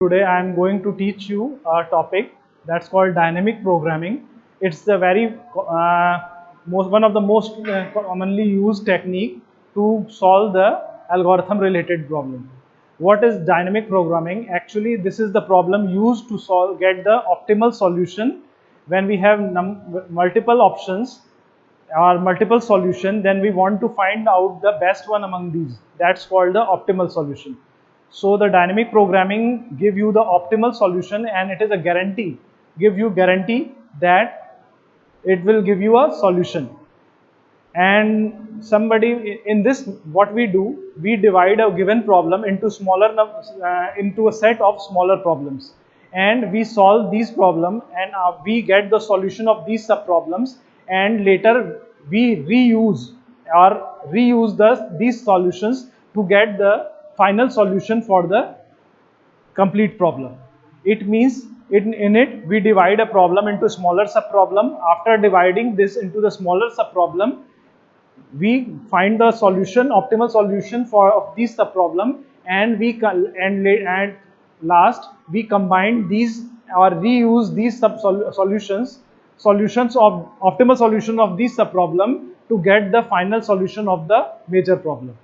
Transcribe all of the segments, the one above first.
Today I am going to teach you a topic that's called dynamic programming. It's the very one of the most commonly used technique to solve the algorithm related problem. What is dynamic programming? Actually, this is the problem used to get the optimal solution when we have multiple options or multiple solution. Then we want to find out the best one among these. That's called the optimal solution. So the dynamic programming give you the optimal solution, and it is a guarantee that it will give you a solution. And somebody in this, what we do, we divide a given problem into into a set of smaller problems, and we solve these problem, and we get the solution of these sub problems, and later we reuse these solutions to get the final solution for the complete problem. It means in it we divide a problem into smaller sub problem. After dividing this into the smaller sub problem, we find the solution, optimal solution for of this problem, and and last we combine these or reuse these solutions of optimal solution of this sub problem to get the final solution of the major problem.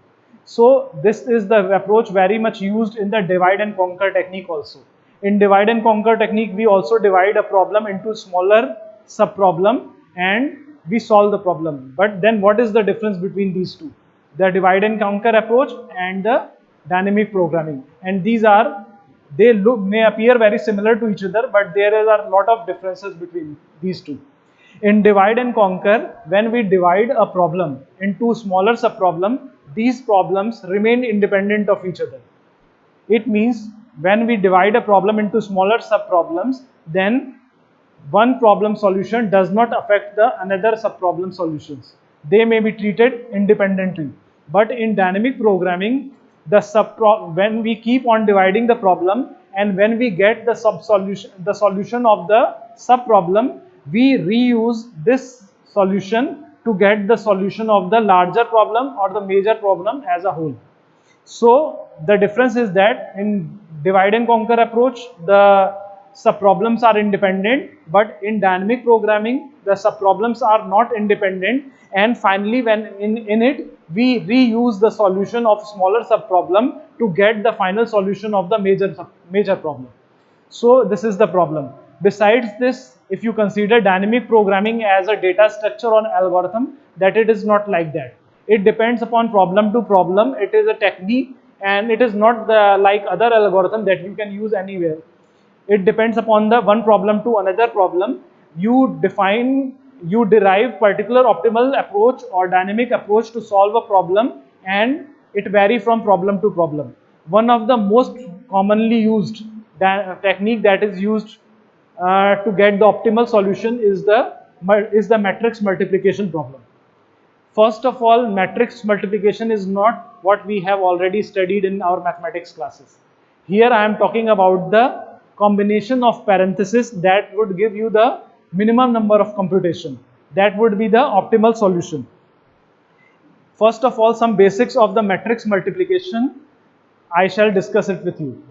So this is the approach very much used in the divide and conquer technique also. In divide and conquer technique, we also divide a problem into smaller sub problem and we solve the problem. But then what is the difference between these two? The divide and conquer approach and the dynamic programming. And they may appear very similar to each other, but there are a lot of differences between these two. In divide and conquer, when we divide a problem into smaller subproblem, these problems remain independent of each other. It means when we divide a problem into smaller subproblems, then one problem solution does not affect the another subproblem solutions. They may be treated independently. But in dynamic programming, when we keep on dividing the problem, and when we get the solution of the subproblem, we reuse this solution to get the solution of the larger problem or the major problem as a whole. So the difference is that in divide and conquer approach, the subproblems are independent, but in dynamic programming, the subproblems are not independent. And finally, when in it, we reuse the solution of smaller subproblem to get the final solution of the major problem. So this is the problem. Besides this, if you consider dynamic programming as a data structure on algorithm, that it is not like that. It depends upon problem to problem. It is a technique, and it is not like other algorithm that you can use anywhere. It depends upon the one problem to another problem. You derive particular optimal approach or dynamic approach to solve a problem, and it vary from problem to problem. One of the most commonly used technique that is used to get the optimal solution is the matrix multiplication problem. First of all, matrix multiplication is not what we have already studied in our mathematics classes. Here I am talking about the combination of parentheses that would give you the minimum number of computation. That would be the optimal solution. First of all, some basics of the matrix multiplication. I shall discuss it with you.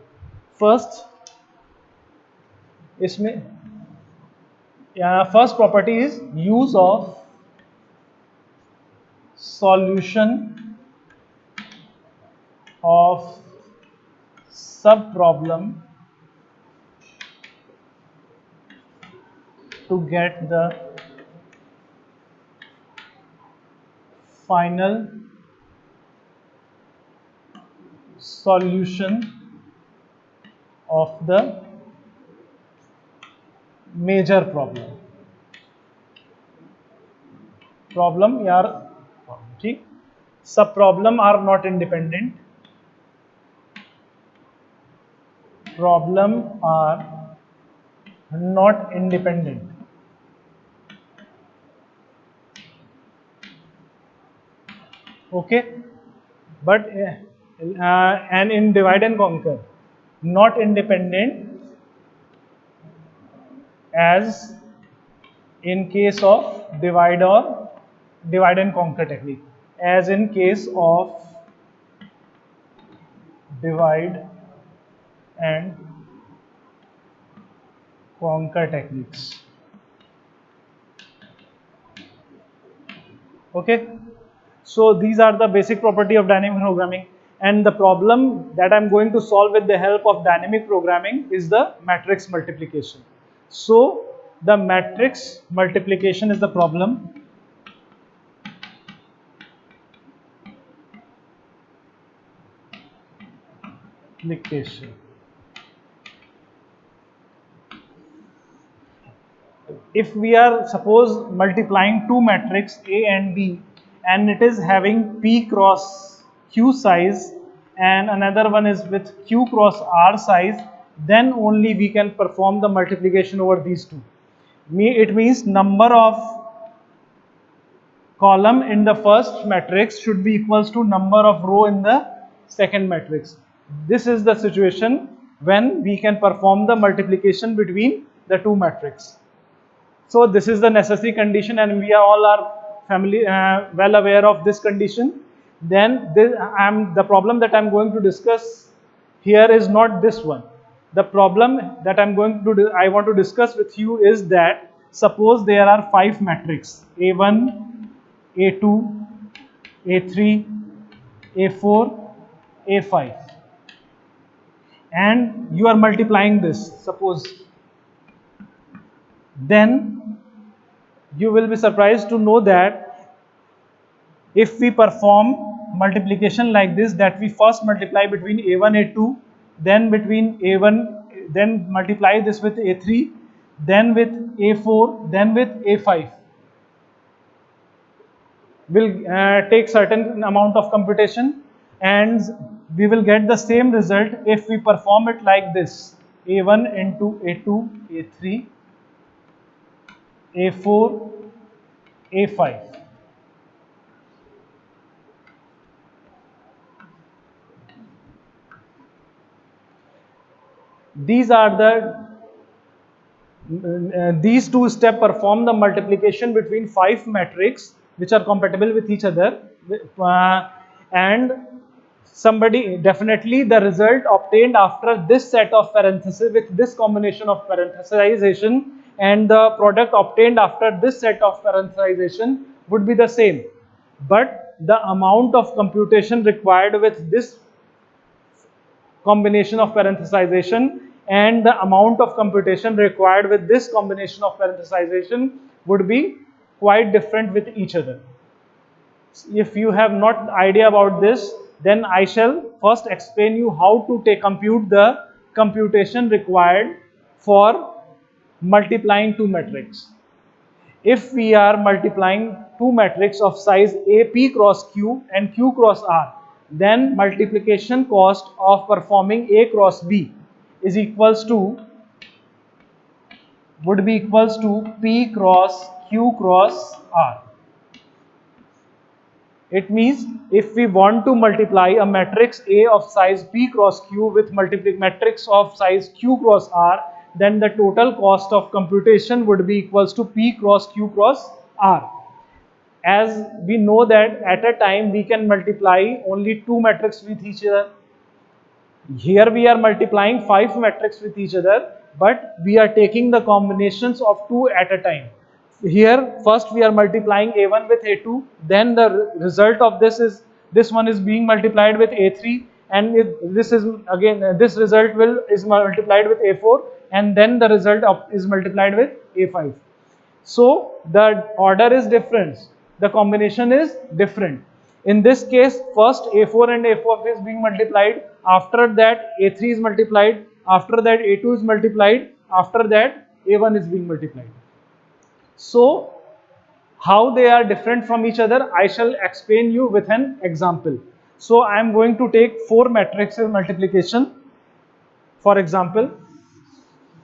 First, first property is use of solution of subproblem to get the final solution of the major problem. Problem यार ठीक, सब problem are not independent. Problem are not independent. Okay, but and in divide and conquer, not independent as in case of divide and conquer technique, as in case of divide and conquer techniques. Okay, so these are the basic property of dynamic programming, and the problem that I'm going to solve with the help of dynamic programming is the matrix multiplication. So the matrix multiplication is the problem. Multiplication. If we are suppose multiplying two matrix A and B, and it is having P cross Q size and another one is with Q cross R size, then only we can perform the multiplication over these two. It means number of column in the first matrix should be equals to number of row in the second matrix. This is the situation when we can perform the multiplication between the two matrices. So this is the necessary condition, and we all are well aware of this condition. Then the problem that I'm going to discuss here is not this one. The problem that I want to discuss with you is that suppose there are 5 matrices A1, A2, A3, A4, A5, and you are multiplying this, suppose, then you will be surprised to know that if we perform multiplication like this, that we first multiply between A1, A2, then between A1, then multiply this with A3, then with A4, then with A5, will take certain amount of computation, and we will get the same result if we perform it like this: A1 into A2, A3, A4, A5. These are these two steps perform the multiplication between 5 matrices which are compatible with each other, and somebody definitely the result obtained after this set of parentheses with this combination of parenthesization and the product obtained after this set of parenthesization would be the same, but the amount of computation required with this combination of parenthesization and the amount of computation required with this combination of parenthesization would be quite different with each other. If you have not idea about this, then I shall first explain you how to compute the computation required for multiplying two matrices. If we are multiplying two matrices of size AP cross Q and Q cross R, then multiplication cost of performing A cross B is equals to would be equals to P cross Q cross R. It means if we want to multiply a matrix A of size P cross Q with matrix of size Q cross R, then the total cost of computation would be equals to P cross Q cross R. As we know that at a time we can multiply only two matrices with each other. Here we are multiplying 5 matrices with each other, but we are taking the combinations of 2 at a time. Here first we are multiplying A1 with A2, then the result of this is this one is being multiplied with A3, and this is again this result is multiplied with A4, and then the result is multiplied with A5. So the order is different, the combination is different. In this case, first A4 and A4 is being multiplied, after that A3 is multiplied, after that A2 is multiplied, after that A1 is being multiplied. So how they are different from each other, I shall explain you with an example. So I am going to take 4 matrices multiplication, for example,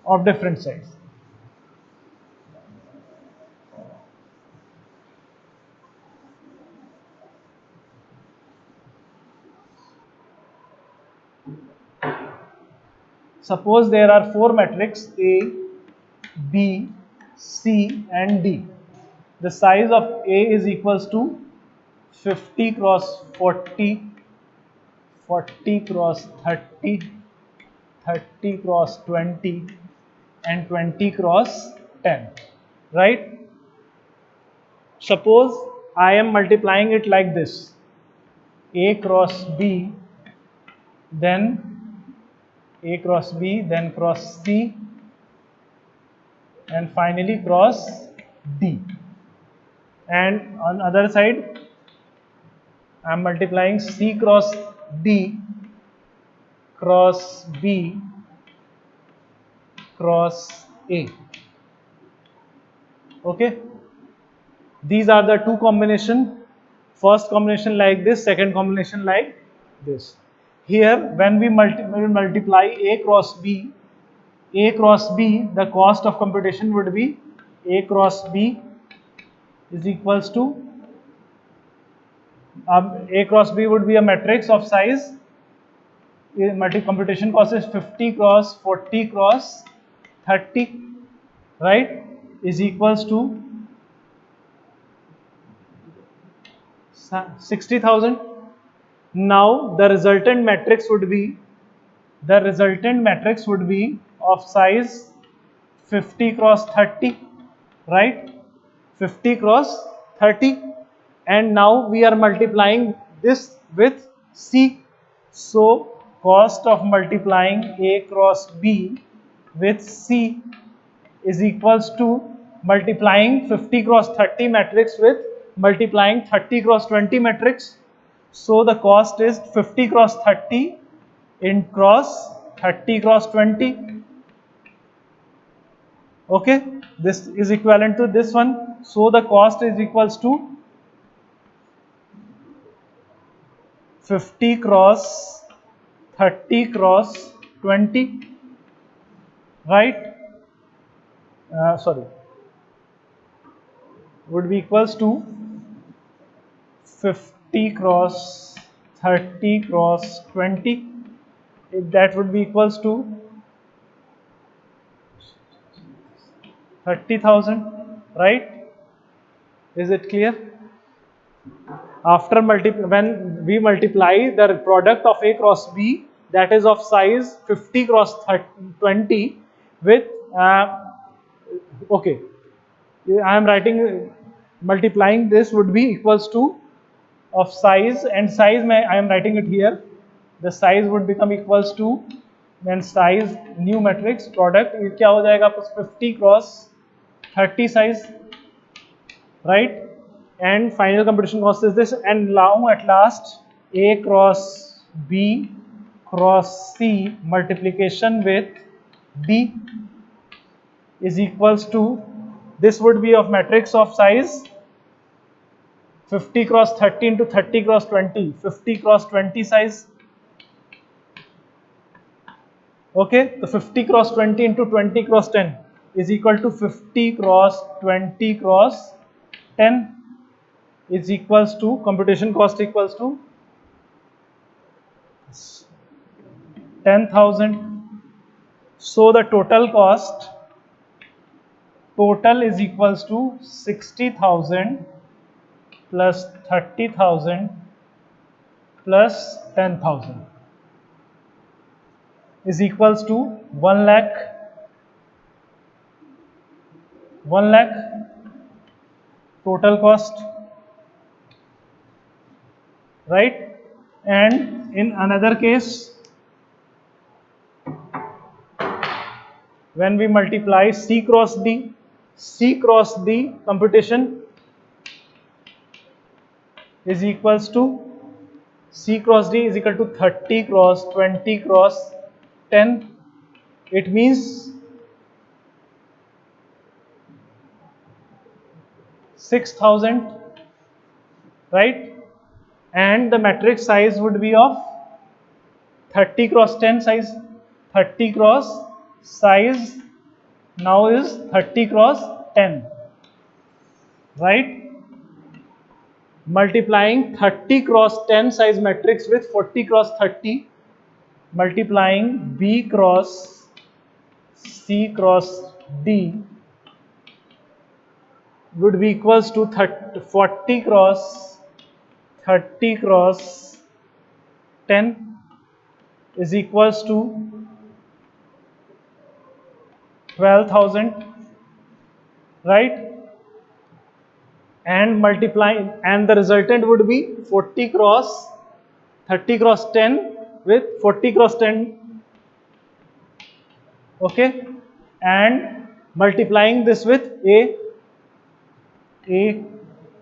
of different size. Suppose there are 4 matrices A, B, C and D. The size of A is equals to 50 cross 40, 40 cross 30, 30 cross 20, and 20 cross 10, right? Suppose I am multiplying it like this: A cross B, then A cross B, then cross C, and finally cross D. And on other side, I am multiplying C cross D, cross B, cross A. Okay, these are the two combination. First combination like this, second combination like this. Here, when we multiply A cross B, the cost of computation would be A cross B is equals to, A cross B would be a matrix of size, computation cost is 50 cross 40 cross 30, right, is equals to 60,000. Now the resultant matrix would be of size 50 cross 30, right, 50 cross 30, and now we are multiplying this with C. So cost of multiplying A cross B with C is equals to multiplying 50 cross 30 matrix with multiplying 30 cross 20 matrix. So the cost is 50 cross 30 in cross 30 cross 20. Okay, this is equivalent to this one. So the cost is equals to 50 cross 30 cross 20, right? Sorry, would be equals to 50 cross 30 cross 20. If that would be equals to 30,000, right? Is it clear? After when we multiply the product of A cross B, that is of size 50 cross 20 with okay, I am writing, multiplying this would be equals to of size, and size I am writing it here. The size would become equals to, then size new matrix product ये क्या हो जाएगा 50 cross 30 size, right? And final computation cost is this. And now at last A cross B cross C multiplication with D is equals to, this would be of matrix of size 50 cross 30 into 30 cross 20, 50 cross 20 size. Okay, the 50 cross 20 into 20 cross 10 is equal to 50 cross 20 cross 10 is equals to, computation cost equals to 10,000. So the total cost is equals to 60,000 plus 30,000 plus 10,000 is equals to 1 lakh. 1 lakh total cost, right? And in another case, when we multiply C cross D computation is equals to, C cross D is equal to 30 cross 20 cross 10. It means 6,000, right? And the matrix size would be of 30 cross 10 size. 30 cross size now is 30 cross 10, right? Multiplying 30 cross 10 size matrix with 40 cross 30, multiplying B cross C cross D would be equals to 40 cross 30 cross 10 is equals to 12,000, right? And multiplying, and the resultant would be 40 cross 30 cross 10 with 40 cross 10, okay, and multiplying this with a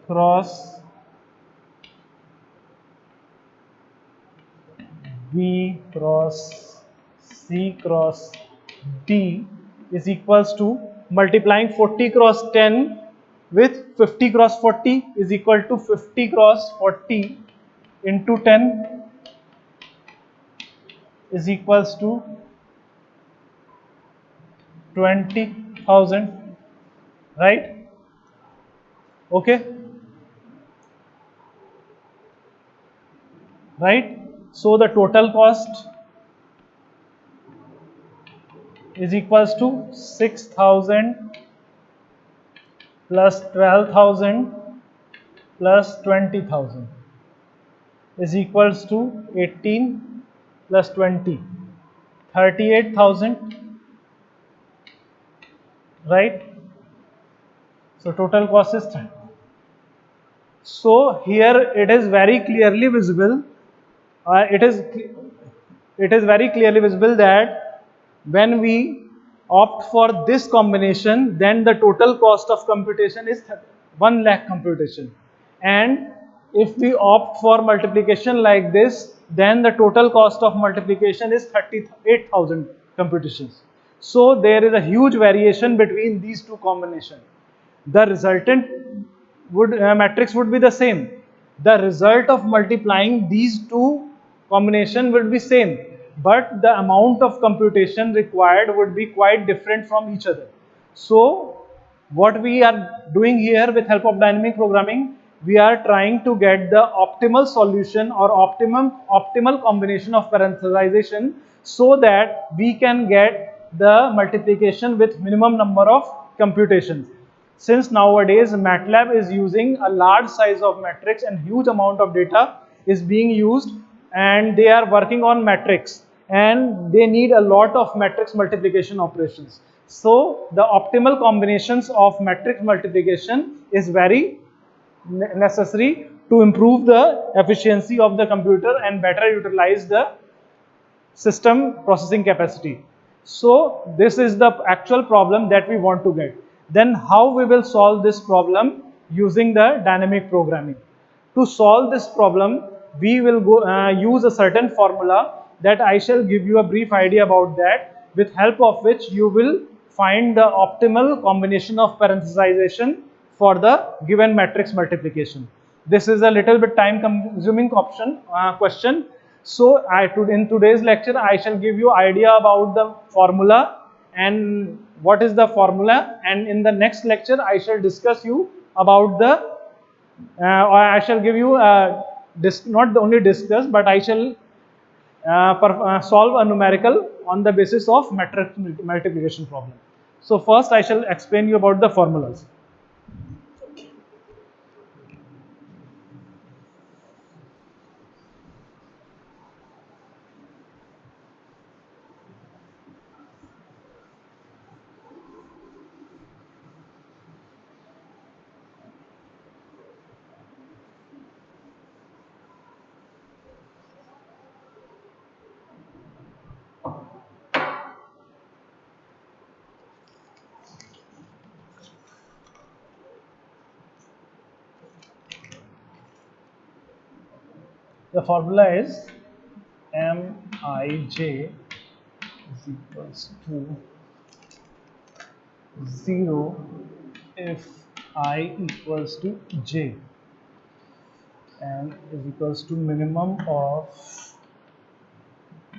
cross b cross c cross d is equals to multiplying 40 cross 10 with 50 cross 40 is equal to 50 cross 40 into 10 is equals to 20,000, right? Okay, right? So the total cost is equals to 6,000 plus 12,000 plus 20,000 is equals to 18 plus 20, 38,000, right? So total cost is 30. So here it is very clearly visible. Uh, it is it is very clearly visible that when we opt for this combination, then the total cost of computation is 1 lakh computation, and if we opt for multiplication like this, then the total cost of multiplication is 38,000 computations. So there is a huge variation between these two combinations. The resultant matrix would be the same. The result of multiplying these two combination would be same, but the amount of computation required would be quite different from each other. So what we are doing here with help of dynamic programming, we are trying to get the optimal solution or optimal combination of parenthesization, so that we can get the multiplication with minimum number of computations. Since nowadays MATLAB is using a large size of matrix and huge amount of data is being used, and they are working on matrix, and they need a lot of matrix multiplication operations. So the optimal combinations of matrix multiplication is very necessary to improve the efficiency of the computer and better utilize the system processing capacity. So this is the actual problem that we want to get. Then how we will solve this problem using the dynamic programming? To solve this problem, we will use a certain formula that I shall give you a brief idea about that, with help of which you will find the optimal combination of parenthesization for the given matrix multiplication. This is a little bit time consuming question. So in today's lecture, I shall give you idea about the formula and what is the formula, and in the next lecture I shall discuss you about the or I shall give you not only discuss, but I shall solve a numerical on the basis of matrix multiplication problem. So first I shall explain you about the formulas. The formula is Mij is equals to 0 if I equals to j, and is equals to minimum of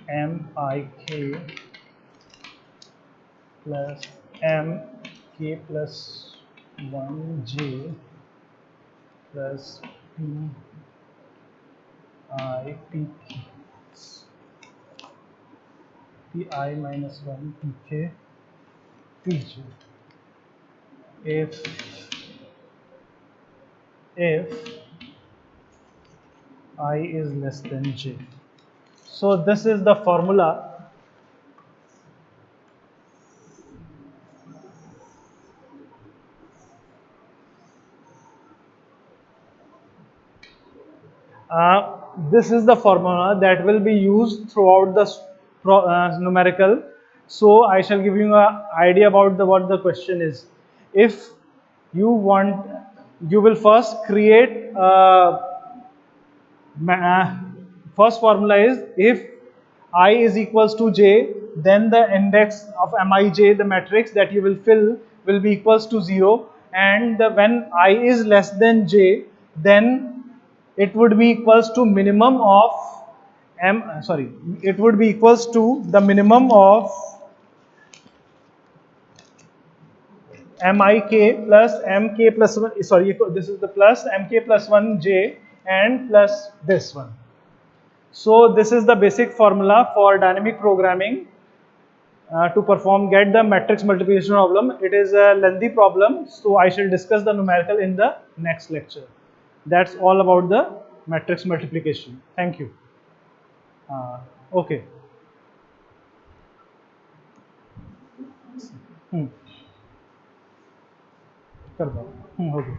Mik plus Mk plus 1j plus Pi minus 1 Pk Pj if I is less than j. So this is the formula This is the formula that will be used throughout the numerical. So I shall give you an idea about what the question is. If you want, you will first create first formula is if I is equals to j, then the index of mij, the matrix that you will be equals to 0, and when I is less than j, then it would be equals to minimum of it would be equals to the minimum of mik plus mk plus 1, sorry, this is the plus mk plus 1 j and plus this one. So this is the basic formula for dynamic programming to perform get the matrix multiplication problem. It is a lengthy problem, so I shall discuss the numerical in the next lecture. That's all about the matrix multiplication. Thank you. Okay. कर दो. Okay.